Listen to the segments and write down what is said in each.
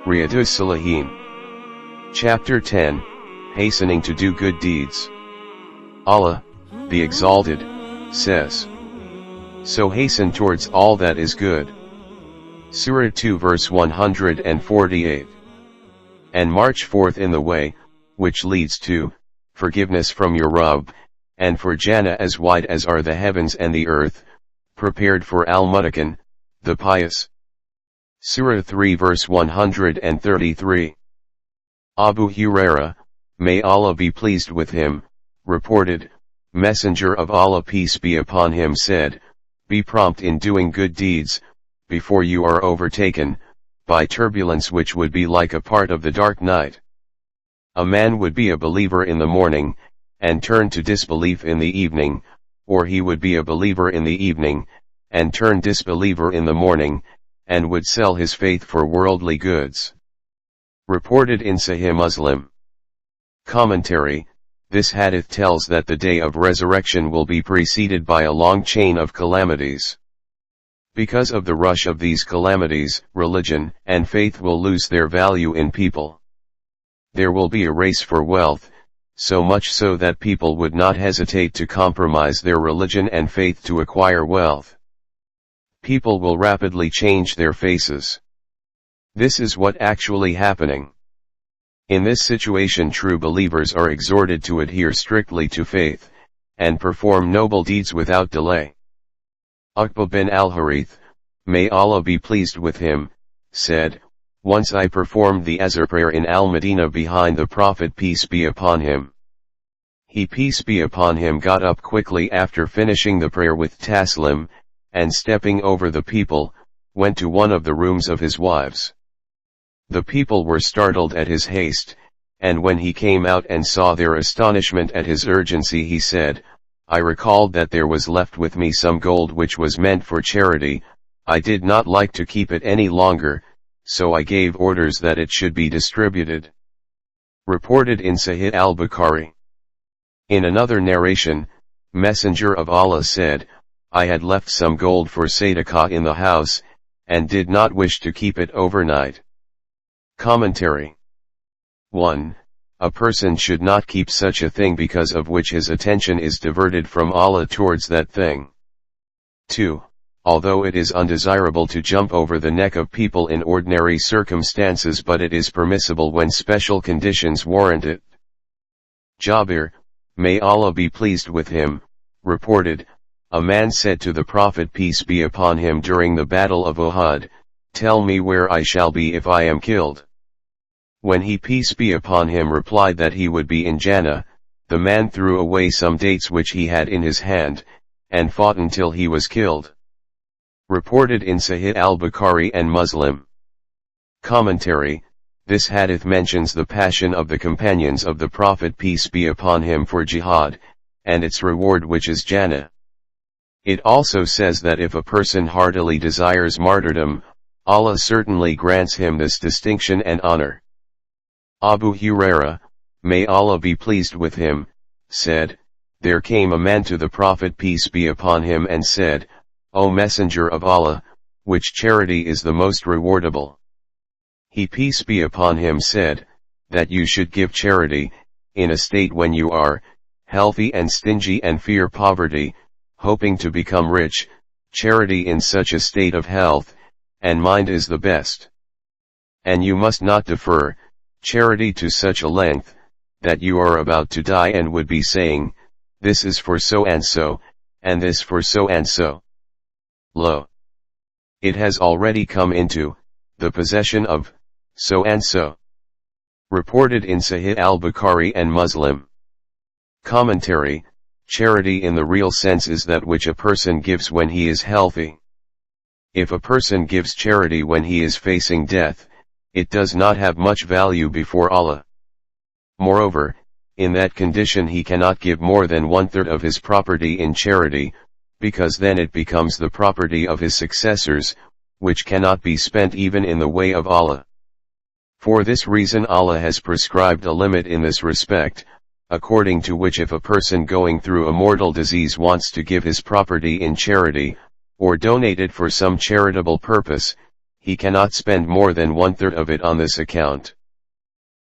Riyadus Saliheen. Chapter 10, Hastening to do good deeds. Allah, the Exalted, says, "So hasten towards all that is good." Surah 2 verse 148. And march forth in the way, which leads to forgiveness from your Rabb, and for Jannah as wide as are the heavens and the earth, prepared for Al-Muttaqin, the pious. Surah 3 verse 133. Abu Huraira, may Allah be pleased with him, reported, Messenger of Allah peace be upon him said, "Be prompt in doing good deeds, before you are overtaken by turbulence which would be like a part of the dark night." A man would be a believer in the morning, and turn to disbelief in the evening, or he would be a believer in the evening, and turn disbeliever in the morning, and would sell his faith for worldly goods. Reported in Sahih Muslim. Commentary: this hadith tells that the day of resurrection will be preceded by a long chain of calamities. Because of the rush of these calamities, religion and faith will lose their value in people. There will be a race for wealth, so much so that people would not hesitate to compromise their religion and faith to acquire wealth. People will rapidly change their faces. This is what actually happening. In this situation true believers are exhorted to adhere strictly to faith, and perform noble deeds without delay. Uqba bin al-Harith, may Allah be pleased with him, said, "Once I performed the Asr prayer in Al-Madinah behind the Prophet peace be upon him. He peace be upon him got up quickly after finishing the prayer with taslim, and stepping over the people, went to one of the rooms of his wives. The people were startled at his haste, and when he came out and saw their astonishment at his urgency he said, I recalled that there was left with me some gold which was meant for charity. I did not like to keep it any longer, so I gave orders that it should be distributed." Reported in Sahih al-Bukhari. In another narration, Messenger of Allah said, I had left some gold for sadaqah in the house, and did not wish to keep it overnight. Commentary. 1. A person should not keep such a thing because of which his attention is diverted from Allah towards that thing. 2. Although it is undesirable to jump over the neck of people in ordinary circumstances, but it is permissible when special conditions warrant it. Jabir, may Allah be pleased with him, reported, a man said to the Prophet peace be upon him during the battle of Uhud, "Tell me where I shall be if I am killed." When he peace be upon him replied that he would be in Jannah, the man threw away some dates which he had in his hand, and fought until he was killed. Reported in Sahih al-Bukhari and Muslim. Commentary: this hadith mentions the passion of the companions of the Prophet peace be upon him for jihad, and its reward which is Jannah. It also says that if a person heartily desires martyrdom, Allah certainly grants him this distinction and honor. Abu Huraira, may Allah be pleased with him, said, there came a man to the Prophet peace be upon him and said, O Messenger of Allah, which charity is the most rewardable? He peace be upon him said, that you should give charity, in a state when you are healthy and stingy and fear poverty, hoping to become rich. Charity in such a state of health and mind is the best. And you must not defer charity to such a length that you are about to die and would be saying, this is for so and so, and this for so and so. Lo, it has already come into the possession of so and so. Reported in Sahih al-Bukhari and Muslim. Commentary: charity in the real sense is that which a person gives when he is healthy. If a person gives charity when he is facing death, it does not have much value before Allah. Moreover, in that condition he cannot give more than 1/3 of his property in charity, because then it becomes the property of his successors, which cannot be spent even in the way of Allah. For this reason Allah has prescribed a limit in this respect. according to which if a person going through a mortal disease wants to give his property in charity, or donate it for some charitable purpose, he cannot spend more than 1/3 of it on this account.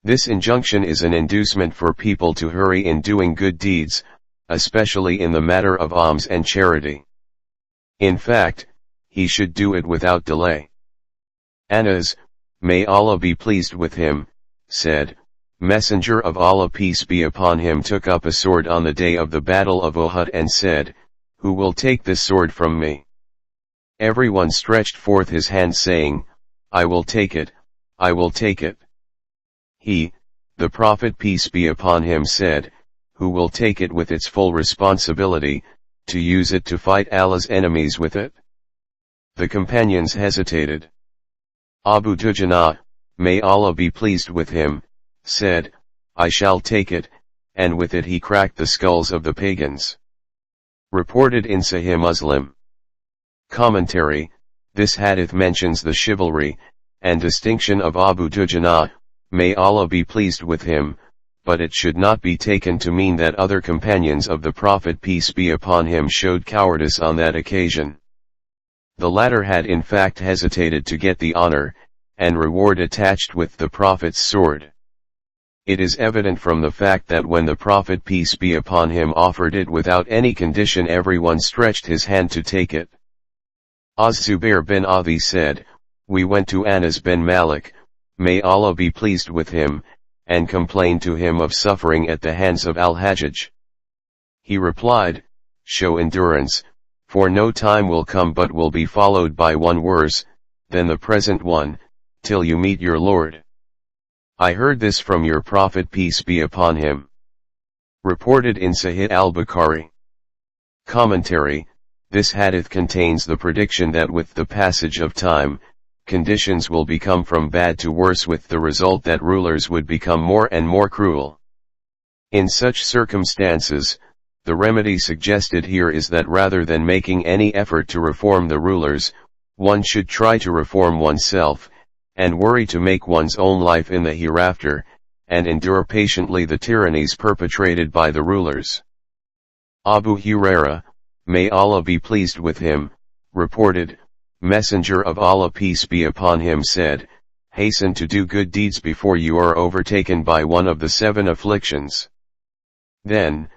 This injunction is an inducement for people to hurry in doing good deeds, especially in the matter of alms and charity. In fact, he should do it without delay. Anas, may Allah be pleased with him, said, Messenger of Allah peace be upon him took up a sword on the day of the battle of Uhud and said, Who will take this sword from me? Everyone stretched forth his hand saying, I will take it, I will take it. He, the Prophet peace be upon him said, Who will take it with its full responsibility, to use it to fight Allah's enemies with it? The companions hesitated. Abu Dujana, may Allah be pleased with him, said, I shall take it, and with it he cracked the skulls of the pagans. Reported in Sahih Muslim. Commentary, this hadith mentions the chivalry and distinction of Abu Dujana, may Allah be pleased with him, but it should not be taken to mean that other companions of the Prophet peace be upon him showed cowardice on that occasion. The latter had in fact hesitated to get the honor and reward attached with the Prophet's sword. It is evident from the fact that when the Prophet peace be upon him offered it without any condition, everyone stretched his hand to take it. Az-Zubair bin Adi said, We went to Anas bin Malik, may Allah be pleased with him, and complained to him of suffering at the hands of Al-Hajjaj. He replied, Show endurance, for no time will come but will be followed by one worse than the present one, till you meet your Lord. I heard this from your Prophet peace be upon him. Reported in Sahih al-Bukhari. Commentary, this hadith contains the prediction that with the passage of time, conditions will become from bad to worse, with the result that rulers would become more and more cruel. In such circumstances, the remedy suggested here is that rather than making any effort to reform the rulers, one should try to reform oneself, and worry to make one's own life in the hereafter, and endure patiently the tyrannies perpetrated by the rulers. Abu Huraira, may Allah be pleased with him, reported, Messenger of Allah peace be upon him said, Hasten to do good deeds before you are overtaken by one of the 7 afflictions. Then,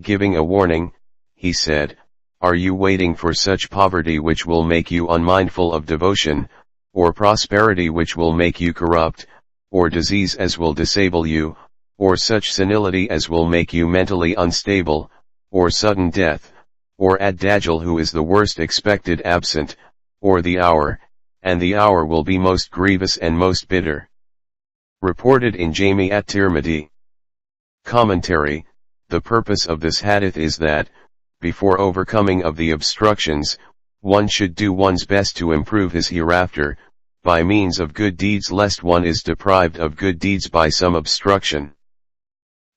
giving a warning, he said, Are you waiting for such poverty which will make you unmindful of devotion, or prosperity which will make you corrupt, or disease as will disable you, or such senility as will make you mentally unstable, or sudden death, or Ad-Dajjal who is the worst expected absent, or the hour, and the hour will be most grievous and most bitter. Reported in Jami at-Tirmidhi. Commentary, the purpose of this hadith is that, before overcoming of the obstructions, one should do one's best to improve his hereafter, by means of good deeds lest one is deprived of good deeds by some obstruction.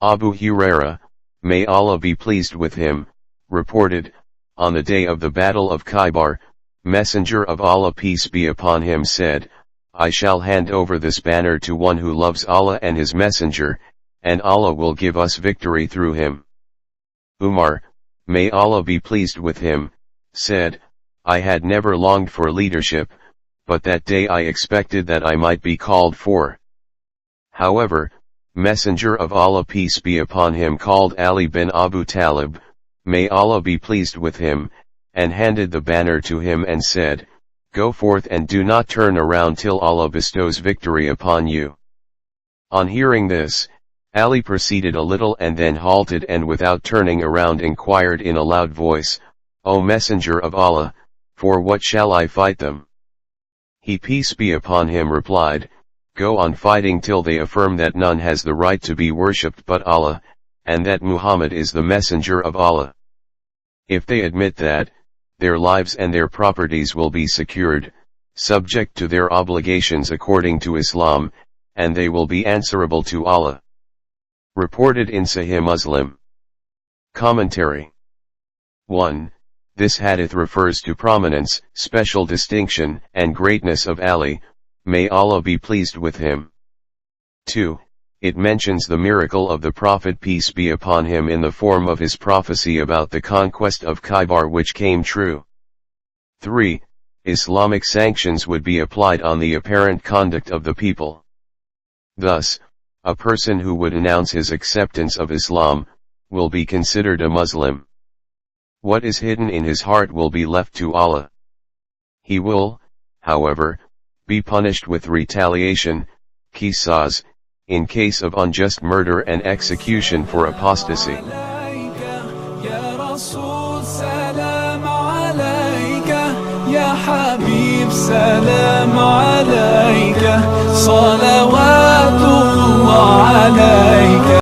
Abu Huraira, may Allah be pleased with him, reported, on the day of the Battle of Khaybar, Messenger of Allah peace be upon him said, I shall hand over this banner to one who loves Allah and his messenger, and Allah will give us victory through him. Umar, may Allah be pleased with him, said, I had never longed for leadership, but that day I expected that I might be called for. However, Messenger of Allah peace be upon him called Ali bin Abu Talib, may Allah be pleased with him, and handed the banner to him and said, Go forth and do not turn around till Allah bestows victory upon you. On hearing this, Ali proceeded a little and then halted and without turning around inquired in a loud voice, O Messenger of Allah, for what shall I fight them? He peace be upon him replied, Go on fighting till they affirm that none has the right to be worshipped but Allah, and that Muhammad is the messenger of Allah. If they admit that, their lives and their properties will be secured, subject to their obligations according to Islam, and they will be answerable to Allah. Reported in Sahih Muslim. Commentary. 1. This hadith refers to prominence, special distinction, and greatness of Ali, may Allah be pleased with him. 2. it mentions the miracle of the Prophet peace be upon him in the form of his prophecy about the conquest of Khaybar, which came true. 3. Islamic sanctions would be applied on the apparent conduct of the people. Thus, a person who would announce his acceptance of Islam, will be considered a Muslim. What is hidden in his heart will be left to Allah. He will, however, be punished with retaliation, qisas, in case of unjust murder and execution for apostasy. يا حبيب سلام عليك صلوات الله عليك.